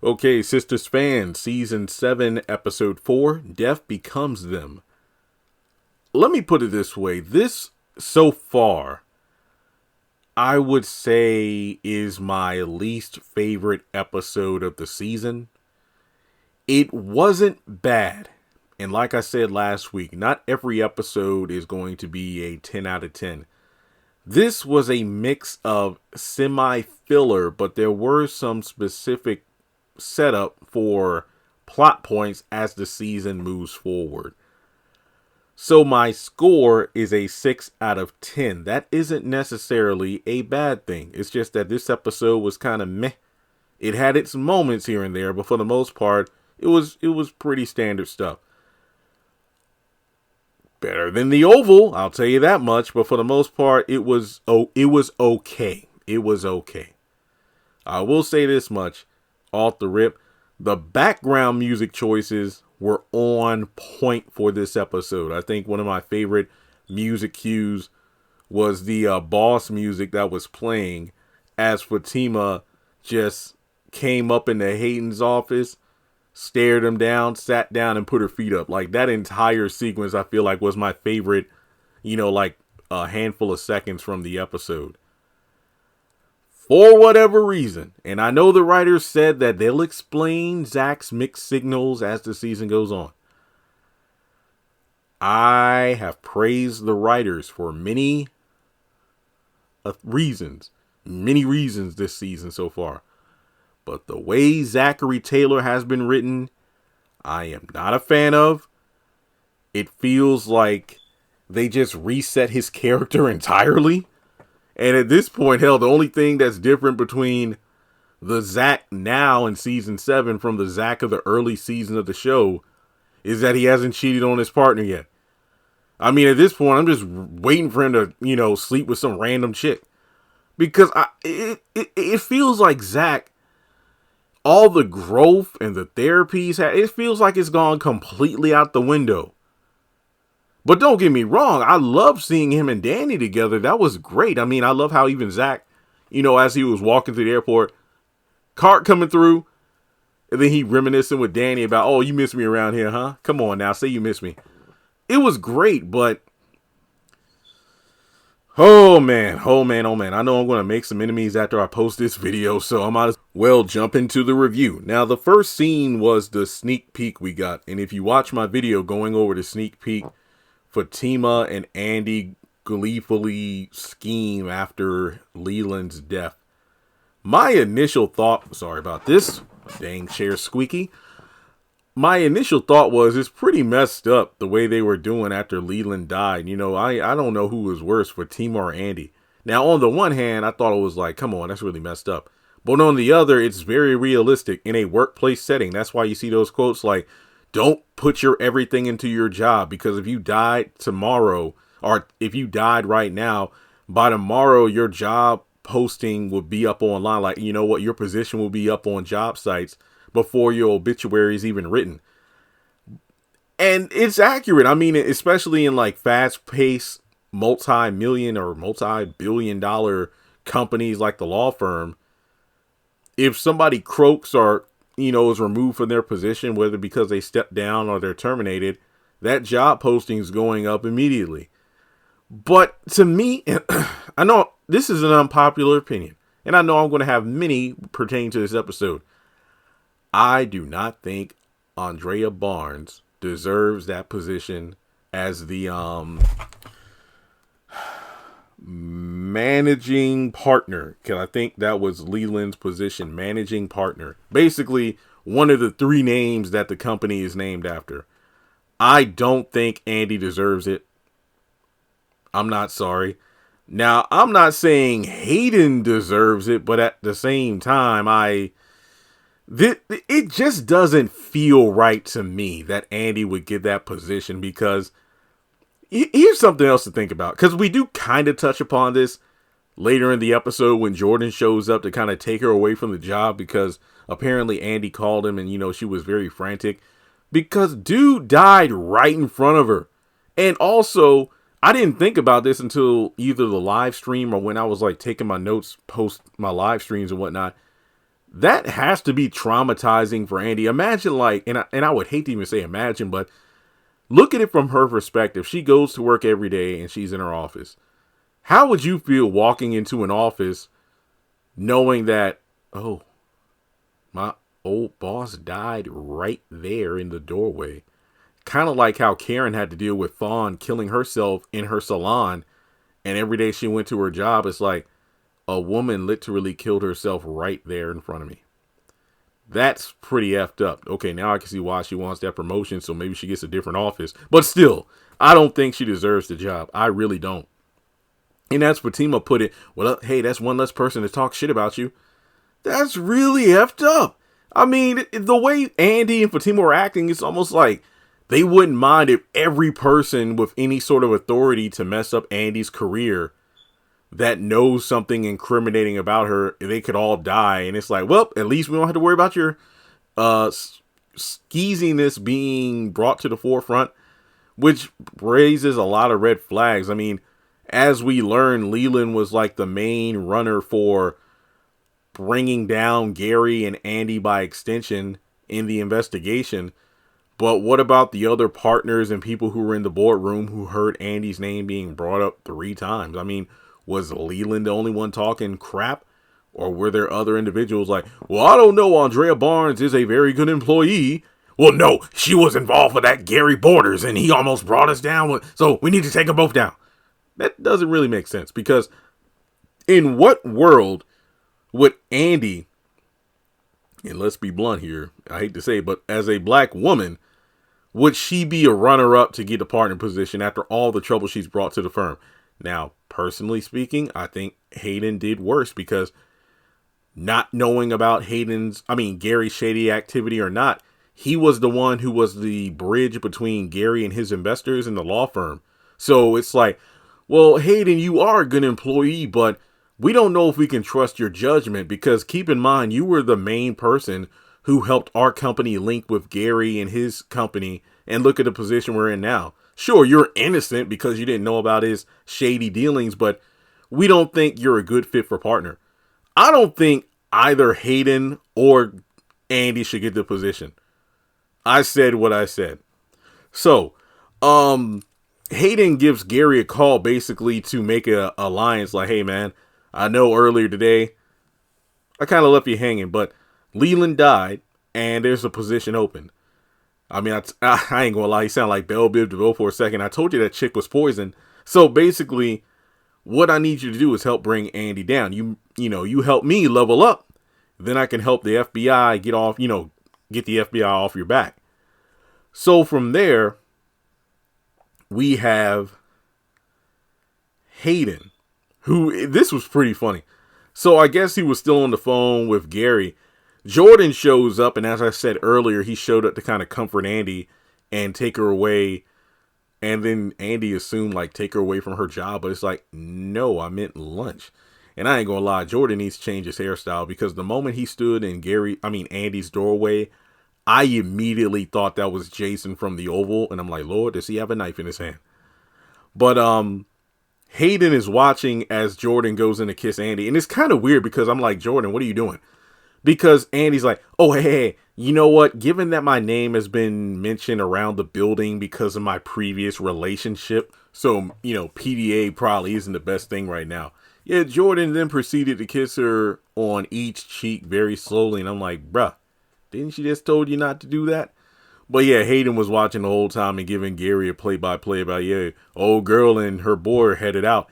Okay, Sistas fans, Season 7, Episode 4, Death Becomes Them. Let me put it this way. This, so far, I would say is my least favorite episode of the season. It wasn't bad. And like I said last week, not every episode is going to be a 10 out of 10. This was a mix of semi-filler, but there were some specific setup for plot points as the season moves forward. So my score is a 6 out of 10. That isn't necessarily a bad thing. It's just that this episode was kind of meh. It had its moments here and there, but for the most part, it was pretty standard stuff. Better than the Oval, I'll tell you that much, but for the most part, it was okay. It was okay. I will say this much off the rip. The background music choices were on point for this episode. I think one of my favorite music cues was the boss music that was playing as Fatima just came up into Hayden's office, stared him down, sat down, and put her feet up. Like, that entire sequence, I feel like, was my favorite, like a handful of seconds from the episode. For whatever reason, and I know the writers said that they'll explain Zach's mixed signals as the season goes on. I have praised the writers for many reasons this season so far. But the way Zachary Taylor has been written, I am not a fan of. It feels like they just reset his character entirely. And at this point, hell, the only thing that's different between the Zach now in season 7 from the Zach of the early season of the show is that he hasn't cheated on his partner yet. I mean, at this point, I'm just waiting for him to, sleep with some random chick. Because it feels like Zach, all the growth and the therapy he's had, it feels like it's gone completely out the window. But don't get me wrong, I love seeing him and Danny together. That was great. I mean, I love how even Zach, as he was walking through the airport, cart coming through, and then he reminiscing with Danny about, oh, you miss me around here, huh? Come on now, say you miss me. It was great, but oh man. I know I'm going to make some enemies after I post this video, so I might as well jump into the review. Now, the first scene was the sneak peek we got. And if you watch my video going over the sneak peek, Fatima and Andy gleefully scheme after Leland's death. My initial thought, sorry about this, dang chair squeaky. My initial thought was it's pretty messed up the way they were doing after Leland died. I don't know who was worse, Fatima or Andy. Now, on the one hand, I thought it was like, come on, that's really messed up. But on the other, it's very realistic in a workplace setting. That's why you see those quotes like, don't put your everything into your job, because if you died tomorrow, or if you died right now, by tomorrow, your job posting will be up online. Like, your position will be up on job sites before your obituary is even written. And it's accurate. I mean, especially in like fast-paced multi-million or multi-billion-dollar companies like the law firm, if somebody croaks or is removed from their position, whether because they step down or they're terminated, that job posting is going up immediately. But to me, I know this is an unpopular opinion, and I know I'm going to have many pertaining to this episode. I do not think Andrea Barnes deserves that position as the managing partner, because I think that was Leland's position, managing partner. Basically, one of the 3 names that the company is named after. I don't think Andy deserves it. I'm not sorry. Now, I'm not saying Hayden deserves it, but at the same time, it just doesn't feel right to me that Andy would get that position, because here's something else to think about, because we do kind of touch upon this later in the episode when Jordan shows up to kind of take her away from the job, because apparently Andy called him and, she was very frantic because dude died right in front of her. And also, I didn't think about this until either the live stream or when I was like taking my notes post my live streams and whatnot. that has to be traumatizing for Andy. Imagine like, and I would hate to even say imagine, but look at it from her perspective. She goes to work every day and she's in her office. How would you feel walking into an office knowing that, oh, my old boss died right there in the doorway? Kind of like how Karen had to deal with Fawn killing herself in her salon. And every day she went to her job, it's like a woman literally killed herself right there in front of me. That's pretty effed up. Okay, now I can see why she wants that promotion, so maybe she gets a different office. But still, I don't think she deserves the job. I really don't. And as Fatima put it, well, hey, that's one less person to talk shit about you. That's really effed up. I mean, the way Andy and Fatima were acting, it's almost like they wouldn't mind if every person with any sort of authority to mess up Andy's career that knows something incriminating about her, they could all die. And it's like, well, at least we don't have to worry about your skeeziness being brought to the forefront, which raises a lot of red flags. I mean, as we learned, Leland was like the main runner for bringing down Gary and Andy by extension in the investigation. But what about the other partners and people who were in the boardroom who heard Andy's name being brought up 3 times? I mean, was Leland the only one talking crap? Or were there other individuals like, well, I don't know, Andrea Barnes is a very good employee. Well, no, she was involved with that Gary Borders and he almost brought us down. So we need to take them both down. That doesn't really make sense, because in what world would Andy, and let's be blunt here, I hate to say it, but as a black woman, would she be a runner-up to get a partner position after all the trouble she's brought to the firm? Now, personally speaking, I think Hayden did worse, because not knowing about Gary's shady activity or not, he was the one who was the bridge between Gary and his investors and the law firm. So it's like, well, Hayden, you are a good employee, but we don't know if we can trust your judgment, because keep in mind, you were the main person who helped our company link with Gary and his company, and look at the position we're in now. Sure, you're innocent because you didn't know about his shady dealings, but we don't think you're a good fit for partner. I don't think either Hayden or Andy should get the position. I said what I said. So, Hayden gives Gary a call basically to make an alliance, like, hey man, I know earlier today I kind of left you hanging, but Leland died and there's a position open. I mean, I ain't gonna lie, he sounded like Belle Biv DeVoe for a second. I told you that chick was poisoned. So basically, what I need you to do is help bring Andy down. You help me level up, then I can help the FBI get the FBI off your back. So from there, we have Hayden, who, this was pretty funny. So I guess he was still on the phone with Gary. Jordan shows up, and as I said earlier, he showed up to kind of comfort Andy and take her away. And then Andy assumed, like, take her away from her job. But it's like, no, I meant lunch. And I ain't gonna lie, Jordan needs to change his hairstyle, because the moment he stood in Andy's doorway, I immediately thought that was Jason from The Oval. And I'm like, Lord, does he have a knife in his hand? But Hayden is watching as Jordan goes in to kiss Andy. And it's kind of weird, because I'm like, Jordan, what are you doing? Because Andy's like, oh, hey, you know what? Given that my name has been mentioned around the building because of my previous relationship, so, PDA probably isn't the best thing right now. Yeah, Jordan then proceeded to kiss her on each cheek very slowly. And I'm like, bruh, didn't she just told you not to do that? But yeah, Hayden was watching the whole time and giving Gary a play-by-play about, yeah, old girl and her boy are headed out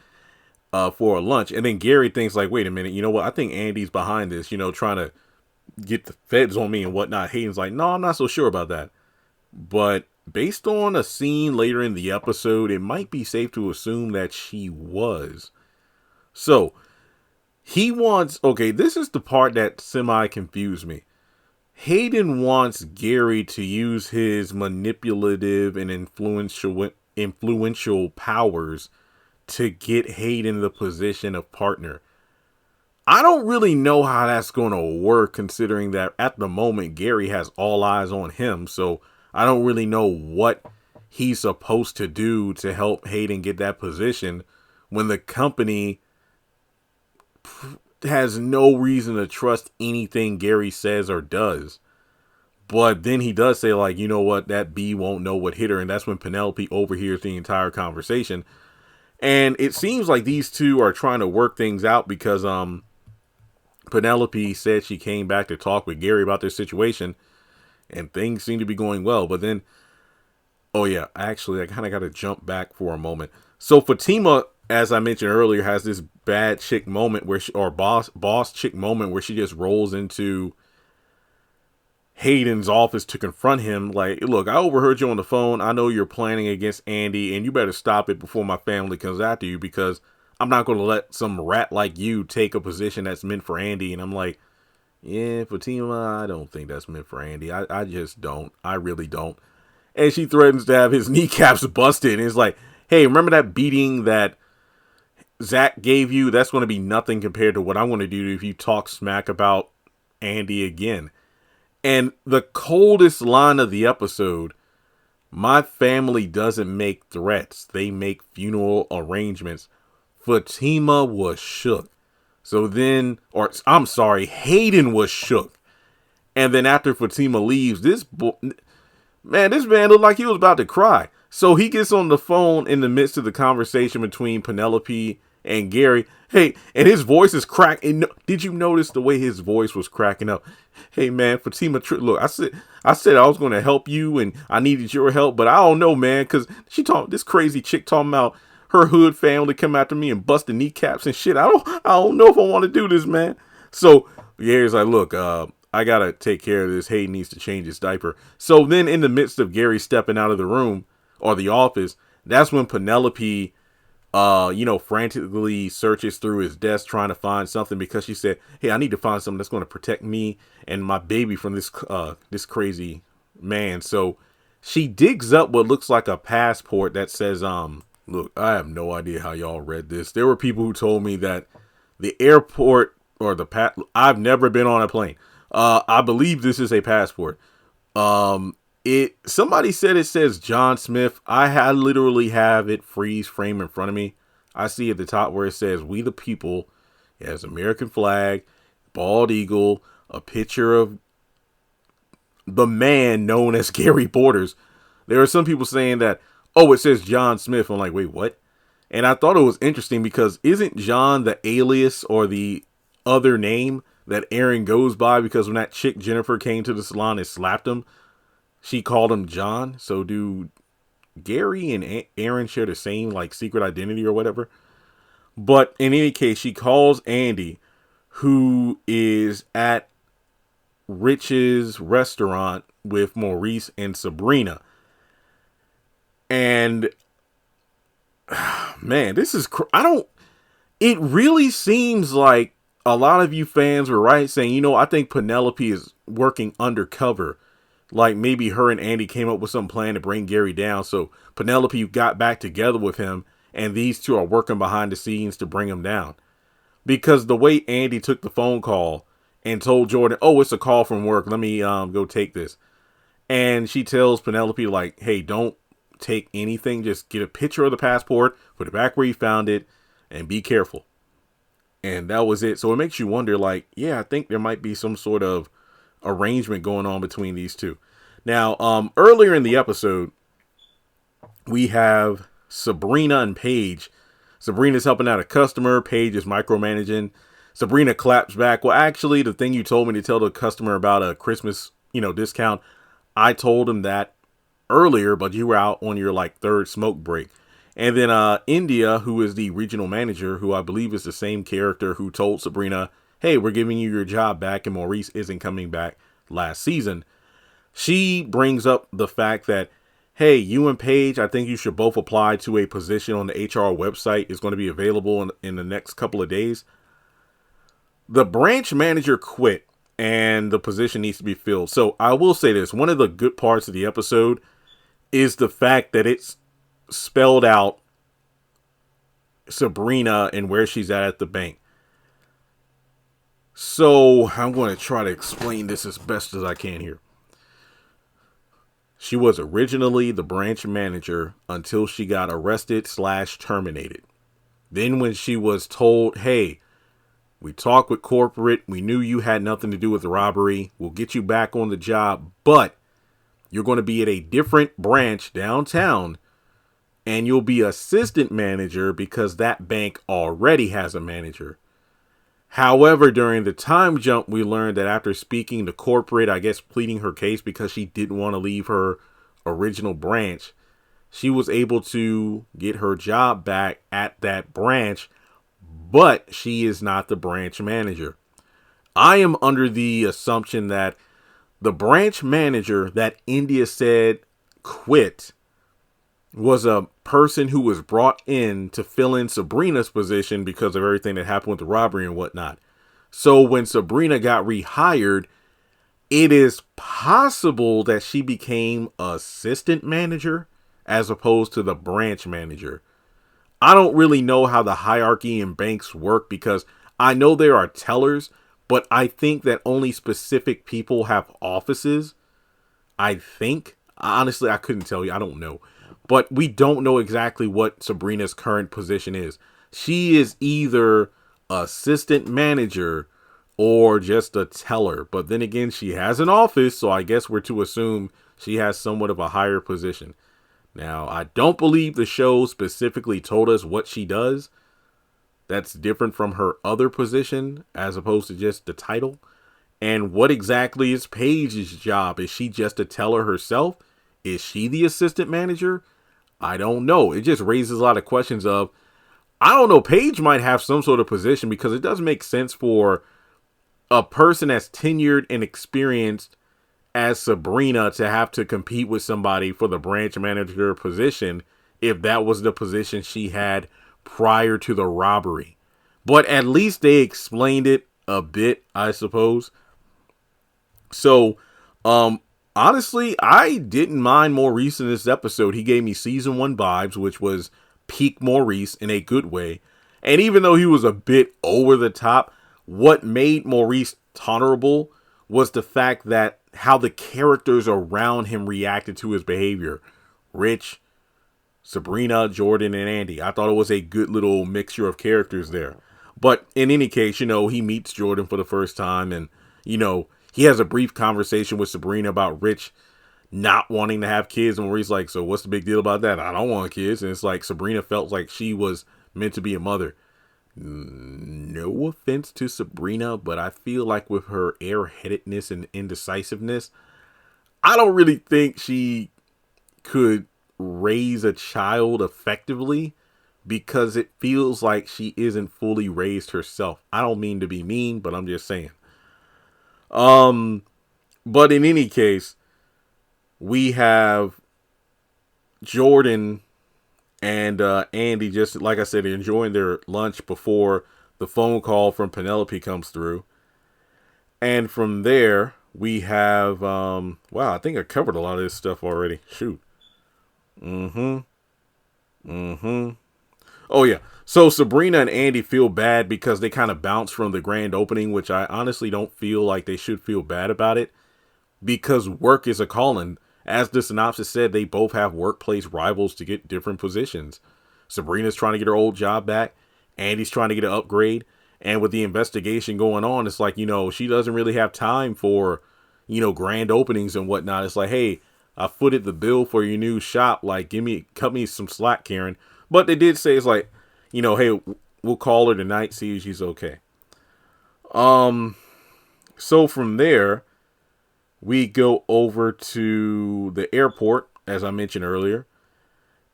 for a lunch. And then Gary thinks like, wait a minute, you know what? I think Andy's behind this, trying to get the feds on me and whatnot. Hayden's like, no, I'm not so sure about that. But based on a scene later in the episode, it might be safe to assume that she was. So this is the part that semi-confused me. Hayden wants Gary to use his manipulative and influential powers to get Hayden the position of partner. I don't really know how that's going to work, considering that at the moment Gary has all eyes on him. So I don't really know what he's supposed to do to help Hayden get that position when the company, has no reason to trust anything Gary says or does. But then he does say, like, you know what, that B won't know what hit her. And that's when Penelope overhears the entire conversation. And it seems like these two are trying to work things out because Penelope said she came back to talk with Gary about their situation. And things seem to be going well. But then, oh yeah, actually, I kind of got to jump back for a moment. So Fatima, as I mentioned earlier, has this bad chick moment where or boss chick moment where she just rolls into Hayden's office to confront him. Like, look, I overheard you on the phone. I know you're planning against Andy, and you better stop it before my family comes after you, because I'm not going to let some rat like you take a position that's meant for Andy. And I'm like, yeah, Fatima, I don't think that's meant for Andy. I just don't. I really don't. And she threatens to have his kneecaps busted. And it's like, hey, remember that beating that Zach gave you? That's going to be nothing compared to what I'm going to do if you talk smack about Andy again. And the coldest line of the episode, my family doesn't make threats. They make funeral arrangements. Fatima was shook. So then, or I'm sorry, Hayden was shook. And then after Fatima leaves, this man looked like he was about to cry. So he gets on the phone in the midst of the conversation between Penelope and Gary. Hey, and his voice is cracking. Did you notice the way his voice was cracking up? Hey man, Fatima, look, I said I was going to help you and I needed your help, but I don't know, man, because this crazy chick talking about her hood family come after me and bust the kneecaps and shit. I don't know if I want to do this, man. So Gary's like, look, I gotta take care of this. Hayden needs to change his diaper. So then, in the midst of Gary stepping out of the room or the office, that's when Penelope frantically searches through his desk trying to find something, because she said, hey, I need to find something that's going to protect me and my baby from this crazy man. So she digs up what looks like a passport that says, look, I have no idea how y'all read this. There were people who told me that the airport or I've never been on a plane. I believe this is a passport. Somebody said it says John Smith. I literally have it freeze frame in front of me. I see at the top where it says "We the People." It has American flag, bald eagle, a picture of the man known as Gary Borders. There are some people saying that, oh, it says John Smith. I'm like, wait, what? And I thought it was interesting because isn't John the alias or the other name that Aaron goes by? Because when that chick Jennifer came to the salon and slapped him, she called him John. So do Gary and Aaron share the same like secret identity or whatever? But in any case, she calls Andy, who is at Rich's restaurant with Maurice and Sabrina. And man, this is, it really seems like a lot of you fans were right saying, I think Penelope is working undercover. Like maybe her and Andy came up with some plan to bring Gary down. So Penelope got back together with him and these two are working behind the scenes to bring him down. Because the way Andy took the phone call and told Jordan, oh, it's a call from work. Let me go take this. And she tells Penelope like, hey, don't take anything. Just get a picture of the passport, put it back where you found it, and be careful. And that was it. So it makes you wonder like, yeah, I think there might be some sort of arrangement going on between these two. Now, earlier in the episode, we have Sabrina and Paige. Sabrina's helping out a customer. Paige is micromanaging. Sabrina claps back. Well, actually, the thing you told me to tell the customer about a Christmas, discount, I told him that earlier, but you were out on your like third smoke break. And then India, who is the regional manager, who I believe is the same character who told Sabrina, hey, we're giving you your job back and Maurice isn't coming back last season. She brings up the fact that, hey, you and Paige, I think you should both apply to a position on the HR website. It's going to be available in the next couple of days. The branch manager quit and the position needs to be filled. So I will say this. One of the good parts of the episode is the fact that it's spelled out Sabrina and where she's at the bank. So I'm going to try to explain this as best as I can here. She was originally the branch manager until she got arrested / terminated. Then when she was told, hey, We talked with corporate. We knew you had nothing to do with the robbery. We'll get you back on the job, but you're going to be at a different branch downtown, and you'll be assistant manager because that bank already has a manager. However, during the time jump, we learned that after speaking to corporate, I guess pleading her case because she didn't want to leave her original branch, she was able to get her job back at that branch, but she is not the branch manager. I am under the assumption that the branch manager that India said quit was a person who was brought in to fill in Sabrina's position because of everything that happened with the robbery and whatnot. So when Sabrina got rehired, it is possible that she became assistant manager as opposed to the branch manager. I don't really know how the hierarchy in banks work because I know there are tellers, but I think that only specific people have offices. I think. Honestly, I couldn't tell you. I don't know. But we don't know exactly what Sabrina's current position is. She is either assistant manager or just a teller. But then again, she has an office, so I guess we're to assume she has somewhat of a higher position. Now, I don't believe the show specifically told us what she does. That's different from her other position as opposed to just the title. And what exactly is Paige's job? Is she just a teller herself? Is she the assistant manager? I don't know. It just raises a lot of questions of, I don't know, Paige might have some sort of position because it doesn't make sense for a person as tenured and experienced as Sabrina to have to compete with somebody for the branch manager position if that was the position she had prior to the robbery. But at least they explained it a bit, I suppose. So, honestly, I didn't mind Maurice in this episode. He gave me season 1 vibes, which was peak Maurice in a good way. And even though he was a bit over the top, what made Maurice tolerable was the fact that how the characters around him reacted to his behavior. Rich, Sabrina, Jordan, and Andy. I thought it was a good little mixture of characters there. But in any case, he meets Jordan for the first time and, he has a brief conversation with Sabrina about Rich not wanting to have kids. And Marie's like, so what's the big deal about that? I don't want kids. And it's like Sabrina felt like she was meant to be a mother. No offense to Sabrina, but I feel like with her airheadedness and indecisiveness, I don't really think she could raise a child effectively because it feels like she isn't fully raised herself. I don't mean to be mean, but I'm just saying. But in any case, we have Jordan and Andy, just like I said, enjoying their lunch before the phone call from Penelope comes through. And from there, we have, wow, I think I covered a lot of this stuff already. Shoot. Oh, yeah. So Sabrina and Andy feel bad because they kind of bounced from the grand opening, which I honestly don't feel like they should feel bad about it because work is a calling. As the synopsis said, they both have workplace rivals to get different positions. Sabrina's trying to get her old job back. Andy's trying to get an upgrade. And with the investigation going on, it's like, she doesn't really have time for, grand openings and whatnot. It's like, hey, I footed the bill for your new shop. Like, cut me some slack, Karen. But they did say it's like, hey, we'll call her tonight, see if she's okay. So from there, we go over to the airport, as I mentioned earlier.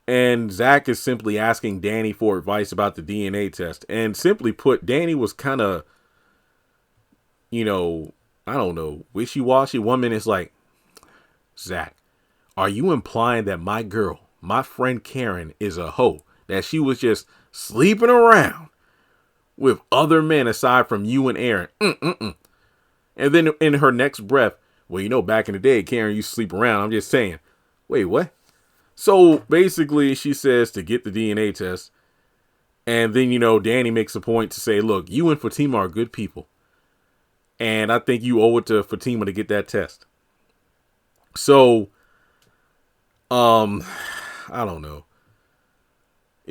And Zach is simply asking Danny for advice about the DNA test. And simply put, Danny was kind of, I don't know, wishy-washy. One minute it's like, Zach, are you implying that my girl, my friend Karen, is a hoe? That she was just sleeping around with other men aside from you and Aaron? And then in her next breath, well, back in the day, Karen used to sleep around. I'm just saying. Wait, what? So basically, she says to get the DNA test. And then, Danny makes a point to say, look, you and Fatima are good people. And I think you owe it to Fatima to get that test. So, I don't know.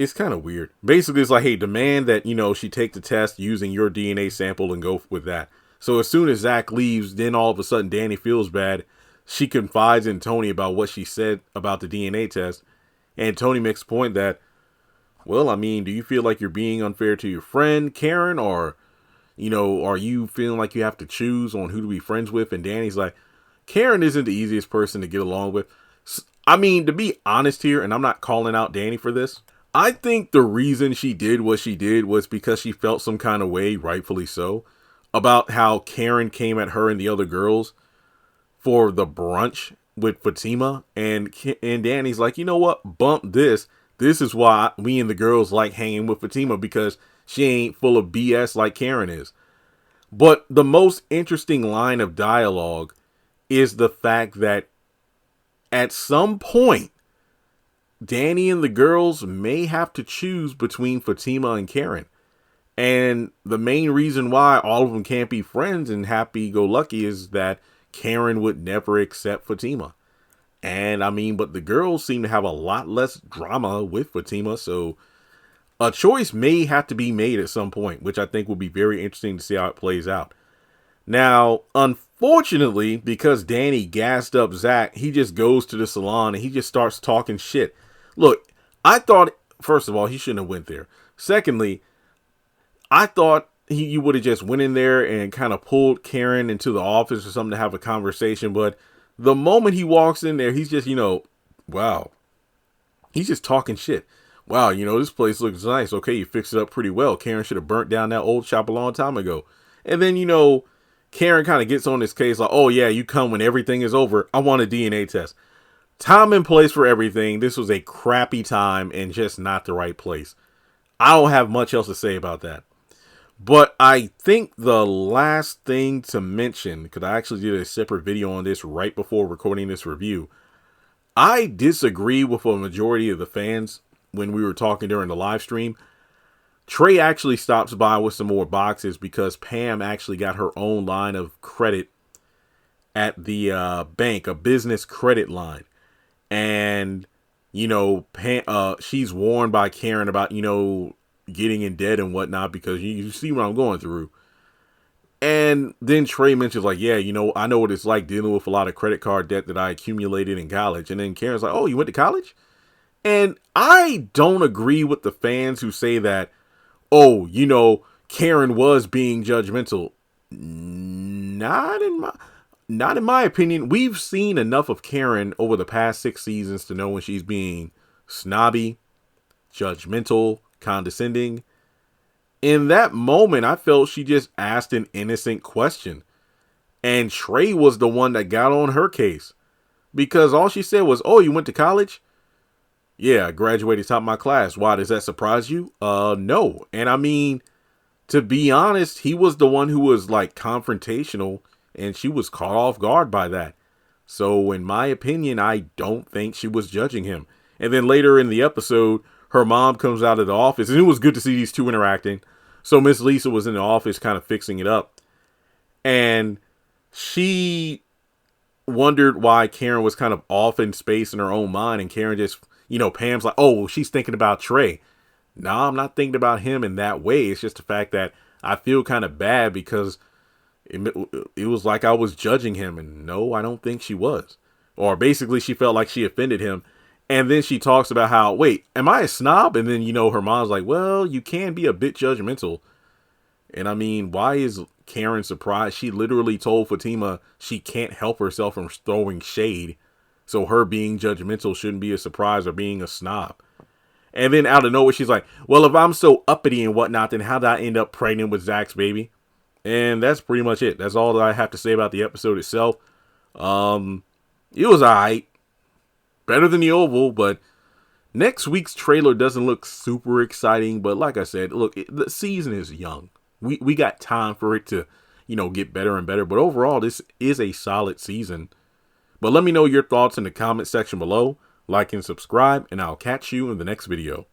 It's kind of weird. Basically, it's like, hey, demand that, she take the test using your DNA sample and go with that. So as soon as Zach leaves, then all of a sudden Danny feels bad. She confides in Tony about what she said about the DNA test. And Tony makes a point that, well, I mean, do you feel like you're being unfair to your friend, Karen? Or, are you feeling like you have to choose on who to be friends with? And Danny's like, Karen isn't the easiest person to get along with. I mean, to be honest here, and I'm not calling out Danny for this, I think the reason she did what she did was because she felt some kind of way, rightfully so, about how Karen came at her and the other girls for the brunch with Fatima. And Danny's like, you know what? Bump this. This is why me and the girls like hanging with Fatima, because she ain't full of BS like Karen is. But the most interesting line of dialogue is the fact that at some point, Danny and the girls may have to choose between Fatima and Karen. And the main reason why all of them can't be friends and happy-go-lucky is that Karen would never accept Fatima. And I mean, but the girls seem to have a lot less drama with Fatima, so a choice may have to be made at some point, which I think will be very interesting to see how it plays out. Now, unfortunately, because Danny gassed up Zach, he just goes to the salon and he just starts talking shit. Look, I thought, first of all, he shouldn't have went there. Secondly, I thought you would have just went in there and kind of pulled Karen into the office or something to have a conversation. But the moment he walks in there, he's just, wow. He's just talking shit. Wow, this place looks nice. Okay, you fixed it up pretty well. Karen should have burnt down that old shop a long time ago. And then, Karen kind of gets on this case like, oh yeah, you come when everything is over. I want a DNA test. Time and place for everything. This was a crappy time and just not the right place. I don't have much else to say about that. But I think the last thing to mention, because I actually did a separate video on this right before recording this review, I disagree with a majority of the fans when we were talking during the live stream. Trey actually stops by with some more boxes because Pam actually got her own line of credit at the bank, a business credit line. And, Pam, she's warned by Karen about, getting in debt and whatnot, because you see what I'm going through. And then Trey mentions like, yeah, I know what it's like dealing with a lot of credit card debt that I accumulated in college. And then Karen's like, oh, you went to college? And I don't agree with the fans who say that, oh, Karen was being judgmental. Not in my opinion. We've seen enough of Karen over the past 6 seasons to know when she's being snobby, judgmental, condescending. In that moment, I felt she just asked an innocent question. And Trey was the one that got on her case. Because all she said was, oh, you went to college? Yeah, I graduated top of my class. Why, does that surprise you? No. And I mean, to be honest, he was the one who was like confrontational, and she was caught off guard by that. So in my opinion, I don't think she was judging him. And then later in the episode, her mom comes out of the office, and it was good to see these two interacting. So Miss Lisa was in the office kind of fixing it up. And she wondered why Karen was kind of off in space in her own mind. And Karen just, Pam's like, oh, well, she's thinking about Trey. No, I'm not thinking about him in that way. It's just the fact that I feel kind of bad because it was like I was judging him. And no, I don't think she was. Or basically she felt like she offended him. And then she talks about how, wait, am I a snob? And then, her mom's like, well, you can be a bit judgmental. And I mean, why is Karen surprised? She literally told Fatima she can't help herself from throwing shade. So her being judgmental shouldn't be a surprise or being a snob. And then out of nowhere, she's like, well, if I'm so uppity and whatnot, then how did I end up pregnant with Zach's baby? And that's pretty much it. That's all that I have to say about the episode itself. It was alright. Better than the Oval, but next week's trailer doesn't look super exciting. But like I said, look, the season is young. We got time for it to, get better and better. But overall, this is a solid season. But let me know your thoughts in the comment section below. Like and subscribe, and I'll catch you in the next video.